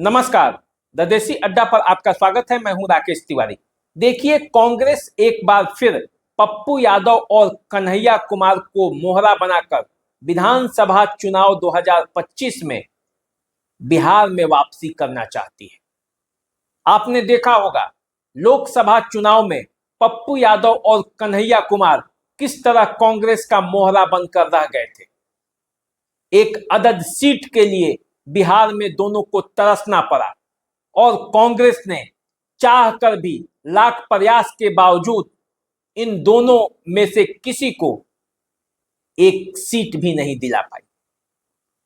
नमस्कार। द देसी अड्डा पर आपका स्वागत है। मैं हूं राकेश तिवारी। देखिए, कांग्रेस एक बार फिर पप्पू यादव और कन्हैया कुमार को मोहरा बनाकर विधानसभा चुनाव 2025 में बिहार में वापसी करना चाहती है। आपने देखा होगा, लोकसभा चुनाव में पप्पू यादव और कन्हैया कुमार किस तरह कांग्रेस का मोहरा बनकर रह गए थे। एक अदद सीट के लिए बिहार में दोनों को तरसना पड़ा और कांग्रेस ने चाहकर भी लाख प्रयास के बावजूद इन दोनों में से किसी को एक सीट भी नहीं दिला पाई।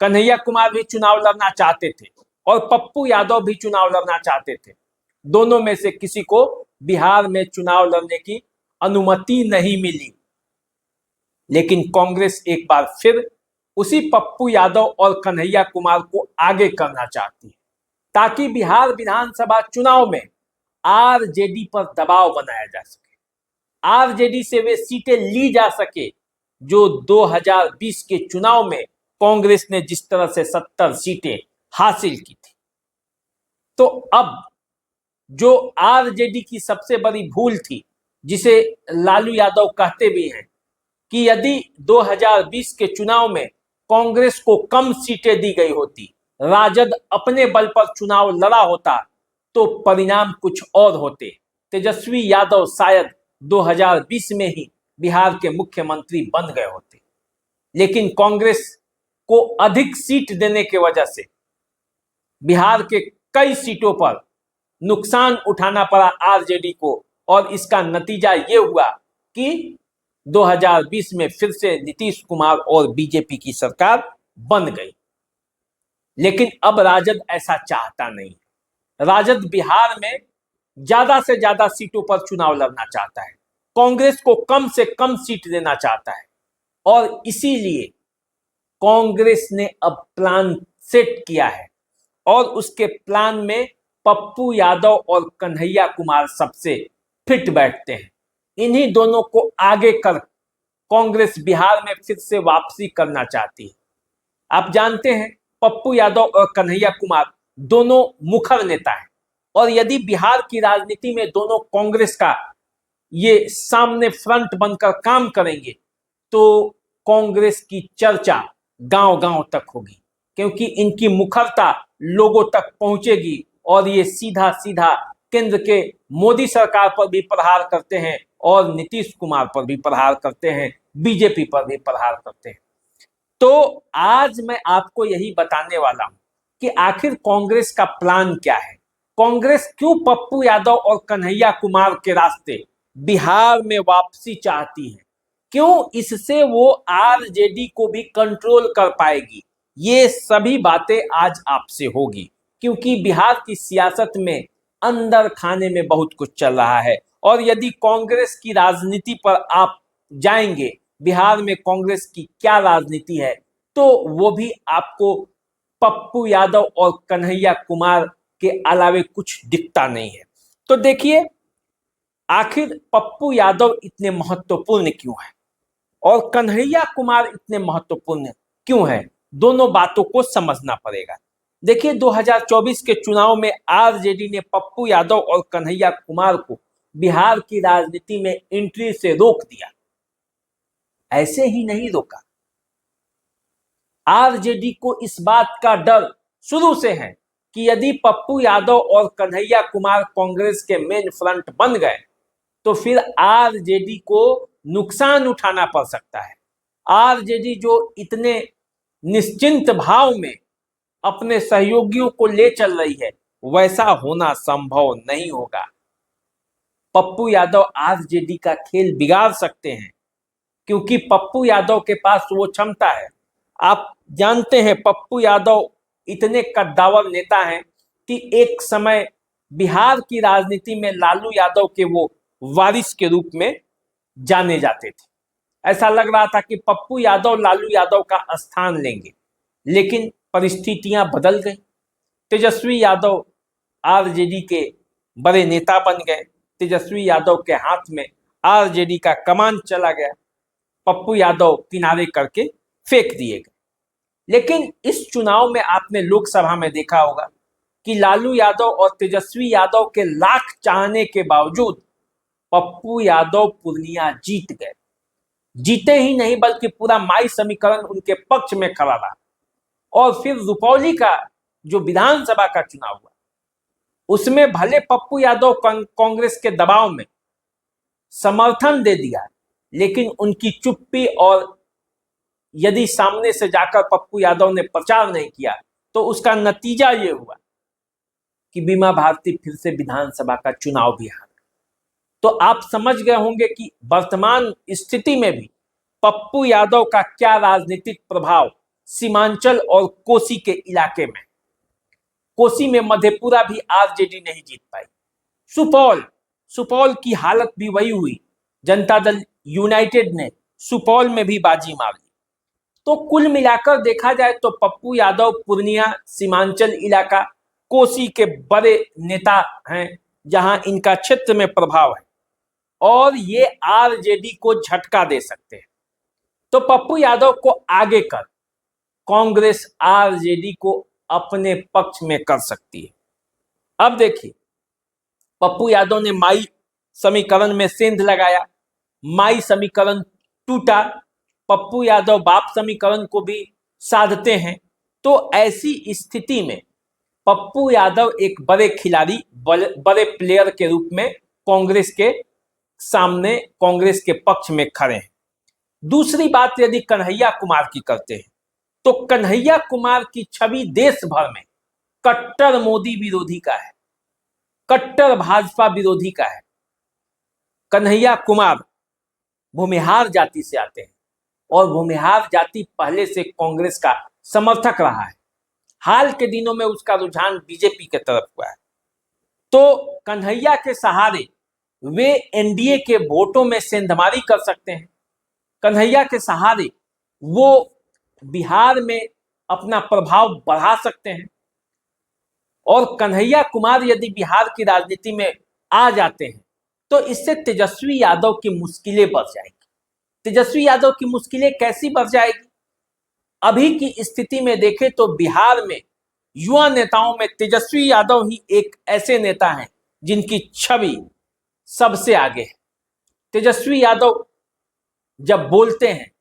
कन्हैया कुमार भी चुनाव लड़ना चाहते थे और पप्पू यादव भी चुनाव लड़ना चाहते थे। दोनों में से किसी को बिहार में चुनाव लड़ने की अनुमति नहीं मिली। लेकिन कांग्रेस एक बार फिर उसी पप्पू यादव और कन्हैया कुमार को आगे करना चाहती है ताकि बिहार विधानसभा चुनाव में आरजेडी पर दबाव बनाया जा सके, आरजेडी से वे सीटें ली जा सके जो 2020 के चुनाव में कांग्रेस ने जिस तरह से 70 सीटें हासिल की थी। तो अब जो आरजेडी की सबसे बड़ी भूल थी, जिसे लालू यादव कहते भी हैं कि यदि 2020 के चुनाव में कांग्रेस को कम सीटें दी गई होती, राजद अपने बल पर चुनाव लड़ा होता, तो परिणाम कुछ और होते। तेजस्वी यादव शायद 2020 में ही बिहार के मुख्यमंत्री बन गए होते। लेकिन कांग्रेस को अधिक सीट देने की वजह से बिहार के कई सीटों पर नुकसान उठाना पड़ा आरजेडी को, और इसका नतीजा यह हुआ कि 2020 में फिर से नीतीश कुमार और बीजेपी की सरकार बन गई। लेकिन अब राजद ऐसा चाहता नहीं। राजद बिहार में ज्यादा से ज्यादा सीटों पर चुनाव लड़ना चाहता है, कांग्रेस को कम से कम सीट देना चाहता है, और इसीलिए कांग्रेस ने अब प्लान सेट किया है और उसके प्लान में पप्पू यादव और कन्हैया कुमार सबसे फिट बैठते हैं। इन्हीं दोनों को आगे कर कांग्रेस बिहार में फिर से वापसी करना चाहती है। आप जानते हैं, पप्पू यादव और कन्हैया कुमार दोनों मुखर नेता हैं, और यदि बिहार की राजनीति में दोनों कांग्रेस का ये सामने फ्रंट बनकर काम करेंगे तो कांग्रेस की चर्चा गांव-गांव तक होगी, क्योंकि इनकी मुखरता लोगों तक पहुंचेगी और ये सीधा सीधा केंद्र के मोदी सरकार पर भी प्रहार करते हैं और नीतीश कुमार पर भी प्रहार करते हैं, बीजेपी पर भी प्रहार करते हैं। तो आज मैं आपको यही बताने वाला हूं कि आखिर कांग्रेस का प्लान क्या है। कांग्रेस क्यों पप्पू यादव और कन्हैया कुमार के रास्ते बिहार में वापसी चाहती है, क्यों इससे वो आरजेडी को भी कंट्रोल कर पाएगी। ये सभी बातें आज आपसे होगी, क्योंकि बिहार की सियासत में अंदर खाने में बहुत कुछ चल रहा है। और यदि कांग्रेस की राजनीति पर आप जाएंगे, बिहार में कांग्रेस की क्या राजनीति है, तो वो भी आपको पप्पू यादव और कन्हैया कुमार के अलावे कुछ दिखता नहीं है। तो देखिए, आखिर पप्पू यादव इतने महत्वपूर्ण क्यों है और कन्हैया कुमार इतने महत्वपूर्ण क्यों है, दोनों बातों को समझना पड़ेगा। देखिए, 2024 के चुनाव में आरजेडी ने पप्पू यादव और कन्हैया कुमार को बिहार की राजनीति में एंट्री से रोक दिया। ऐसे ही नहीं रोका, आरजेडी को इस बात का डर शुरू से है कि यदि पप्पू यादव और कन्हैया कुमार कांग्रेस के मेन फ्रंट बन गए तो फिर आरजेडी को नुकसान उठाना पड़ सकता है। आरजेडी जो इतने निश्चिंत भाव में अपने सहयोगियों को ले चल रही है, वैसा होना संभव नहीं होगा। पप्पू यादव आरजेडी का खेल बिगाड़ सकते हैं, क्योंकि पप्पू यादव के पास वो क्षमता है। आप जानते हैं, पप्पू यादव इतने कद्दावर नेता हैं कि एक समय बिहार की राजनीति में लालू यादव के वो वारिस के रूप में जाने जाते थे। ऐसा लग रहा था कि पप्पू यादव लालू यादव का स्थान लेंगे, लेकिन परिस्थितियां बदल गई। तेजस्वी यादव आरजेडी के बड़े नेता बन गए। तेजस्वी यादव के हाथ में आरजेडी का कमान चला गया, पप्पू यादव किनारे करके फेंक दिए गए। लेकिन इस चुनाव में आपने लोकसभा में देखा होगा कि लालू यादव और तेजस्वी यादव के लाख चाहने के बावजूद पप्पू यादव पूर्णिया जीत गए। जीते ही नहीं बल्कि पूरा माई समीकरण उनके पक्ष में खड़ा रहा। और फिर रुपौली का जो विधानसभा का चुनाव हुआ उसमें भले पप्पू यादव कांग्रेस के दबाव में समर्थन दे दिया, लेकिन उनकी चुप्पी और यदि सामने से जाकर पप्पू यादव ने प्रचार नहीं किया तो उसका नतीजा ये हुआ कि बीमा भारती फिर से विधानसभा का चुनाव भी हार। तो आप समझ गए होंगे कि वर्तमान स्थिति में भी पप्पू यादव का क्या राजनीतिक प्रभाव सीमांचल और कोसी के इलाके में। कोसी में मधेपुरा भी आरजेडी नहीं जीत पाई। सुपौल की हालत भी वही हुई। जनता दल यूनाइटेड ने सुपौल में भी बाजी मार ली। तो कुल मिलाकर देखा जाए तो पप्पू यादव पूर्णिया, सीमांचल इलाका, कोसी के बड़े नेता हैं जहां इनका क्षेत्र में प्रभाव है और ये आरजेडी को झटका दे सकते हैं। तो पप्पू यादव को आगे कर कांग्रेस आरजेडी को अपने पक्ष में कर सकती है। अब देखिए, पप्पू यादव ने माई समीकरण में सेंध लगाया, माई समीकरण टूटा, पप्पू यादव बाप समीकरण को भी साधते हैं। तो ऐसी स्थिति में पप्पू यादव एक बड़े खिलाड़ी, बड़े प्लेयर के रूप में कांग्रेस के सामने, कांग्रेस के पक्ष में खड़े हैं। दूसरी बात यदि कन्हैया कुमार की करते हैं तो कन्हैया कुमार की छवि देश भर में कट्टर मोदी विरोधी का है, कट्टर भाजपा विरोधी का है। कन्हैया कुमार भूमिहार जाति से आते हैं और भूमिहार जाति पहले से कांग्रेस का समर्थक रहा है। हाल के दिनों में उसका रुझान बीजेपी की तरफ हुआ है। तो कन्हैया के सहारे वे एनडीए के वोटों में सेंधमारी कर सकते हैं। कन्हैया के सहारे वो बिहार में अपना प्रभाव बढ़ा सकते हैं। और कन्हैया कुमार यदि बिहार की राजनीति में आ जाते हैं तो इससे तेजस्वी यादव की मुश्किलें बढ़ जाएगी। तेजस्वी यादव की मुश्किलें कैसी बढ़ जाएगी? अभी की स्थिति में देखें तो बिहार में युवा नेताओं में तेजस्वी यादव ही एक ऐसे नेता हैं जिनकी छवि सबसे आगे है। तेजस्वी यादव जब बोलते हैं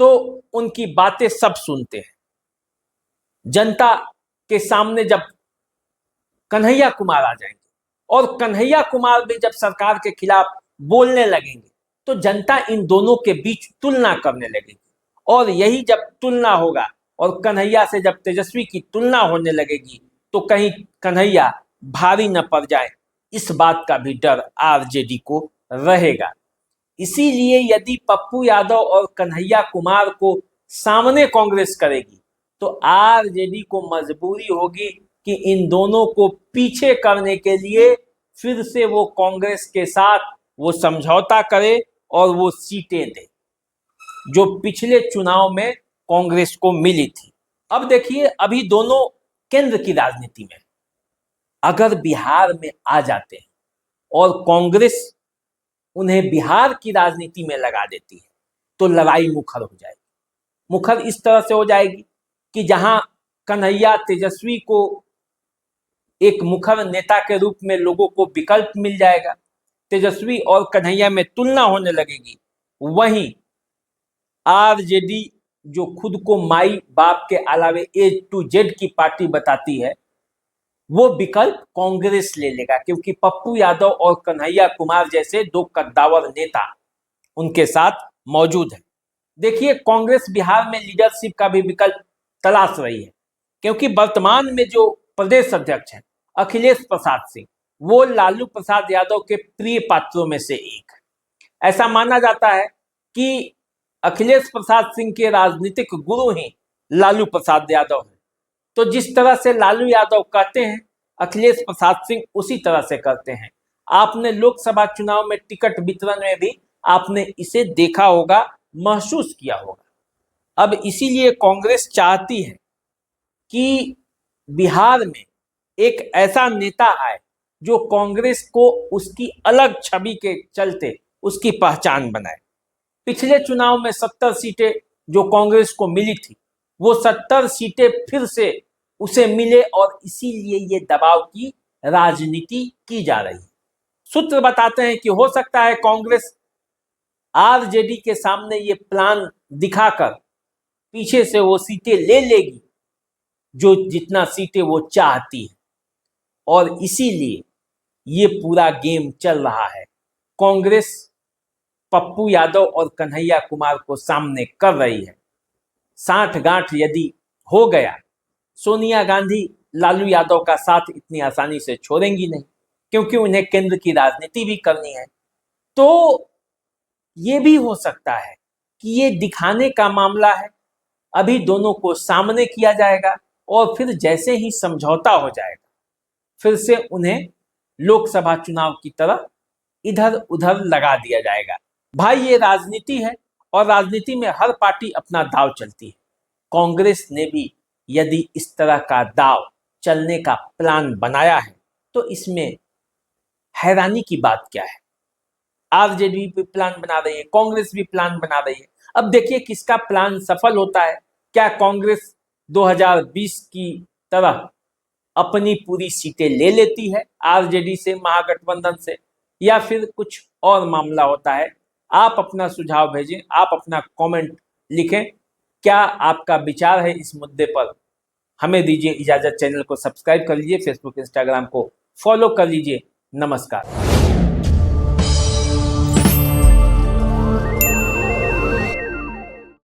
तो उनकी बातें सब सुनते हैं। जनता के सामने जब कन्हैया कुमार आ जाएंगे और कन्हैया कुमार भी जब सरकार के खिलाफ बोलने लगेंगे तो जनता इन दोनों के बीच तुलना करने लगेगी। और यही जब तुलना होगा और कन्हैया से जब तेजस्वी की तुलना होने लगेगी तो कहीं कन्हैया भारी न पड़ जाए, इस बात का भी डर आरजेडी को रहेगा। इसीलिए यदि पप्पू यादव और कन्हैया कुमार को सामने कांग्रेस करेगी तो आरजेडी को मजबूरी होगी कि इन दोनों को पीछे करने के लिए फिर से वो कांग्रेस के साथ वो समझौता करे और वो सीटें दे जो पिछले चुनाव में कांग्रेस को मिली थी। अब देखिए, अभी दोनों केंद्र की राजनीति में अगर बिहार में आ जाते हैं और कांग्रेस उन्हें बिहार की राजनीति में लगा देती है तो लड़ाई मुखर हो जाएगी। मुखर इस तरह से हो जाएगी कि जहां कन्हैया तेजस्वी को एक मुखर नेता के रूप में लोगों को विकल्प मिल जाएगा, तेजस्वी और कन्हैया में तुलना होने लगेगी, वहीं आरजेडी जो खुद को माई बाप के अलावे A to Z की पार्टी बताती है वो विकल्प कांग्रेस ले लेगा, क्योंकि पप्पू यादव और कन्हैया कुमार जैसे दो कद्दावर नेता उनके साथ मौजूद हैं। देखिए, कांग्रेस बिहार में लीडरशिप का भी विकल्प तलाश रही है, क्योंकि वर्तमान में जो प्रदेश अध्यक्ष हैं अखिलेश प्रसाद सिंह, वो लालू प्रसाद यादव के प्रिय पात्रों में से एक है। ऐसा माना जाता है कि अखिलेश प्रसाद सिंह के राजनीतिक गुरु ही लालू प्रसाद यादव हैं। तो जिस तरह से लालू यादव कहते हैं अखिलेश प्रसाद सिंह उसी तरह से करते हैं। आपने लोकसभा चुनाव में टिकट वितरण में भी आपने इसे देखा होगा, महसूस किया होगा। अब इसीलिए कांग्रेस चाहती है कि बिहार में एक ऐसा नेता आए जो कांग्रेस को उसकी अलग छवि के चलते उसकी पहचान बनाए। पिछले चुनाव में 70 सीटें जो कांग्रेस को मिली थी वो 70 सीटें फिर से उसे मिले और इसीलिए ये दबाव की राजनीति की जा रही है। सूत्र बताते हैं कि हो सकता है कांग्रेस आरजेडी के सामने ये प्लान दिखाकर पीछे से वो सीटें ले लेगी जो जितना सीटें वो चाहती है, और इसीलिए ये पूरा गेम चल रहा है। कांग्रेस पप्पू यादव और कन्हैया कुमार को सामने कर रही है। साठ गांठ यदि हो गया, सोनिया गांधी लालू यादव का साथ इतनी आसानी से छोड़ेंगी नहीं, क्योंकि उन्हें केंद्र की राजनीति भी करनी है। तो ये भी हो सकता है कि ये दिखाने का मामला है, अभी दोनों को सामने किया जाएगा और फिर जैसे ही समझौता हो जाएगा फिर से उन्हें लोकसभा चुनाव की तरह इधर उधर लगा दिया जाएगा। भाई ये राजनीति है और राजनीति में हर पार्टी अपना दाव चलती है। कांग्रेस ने भी यदि इस तरह का दाव चलने का प्लान बनाया है तो इसमें हैरानी की बात क्या है। आरजेडी भी प्लान बना रही है, कांग्रेस भी प्लान बना रही है। अब देखिए किसका प्लान सफल होता है। क्या कांग्रेस 2020 की तरह अपनी पूरी सीटें ले लेती है आरजेडी से, महागठबंधन से, या फिर कुछ और मामला होता है। आप अपना सुझाव भेजें, आप अपना कमेंट लिखें। क्या आपका विचार है इस मुद्दे पर, हमें दीजिए इजाजत। चैनल को सब्सक्राइब कर लीजिए, फेसबुक इंस्टाग्राम को फॉलो कर लीजिए। नमस्कार।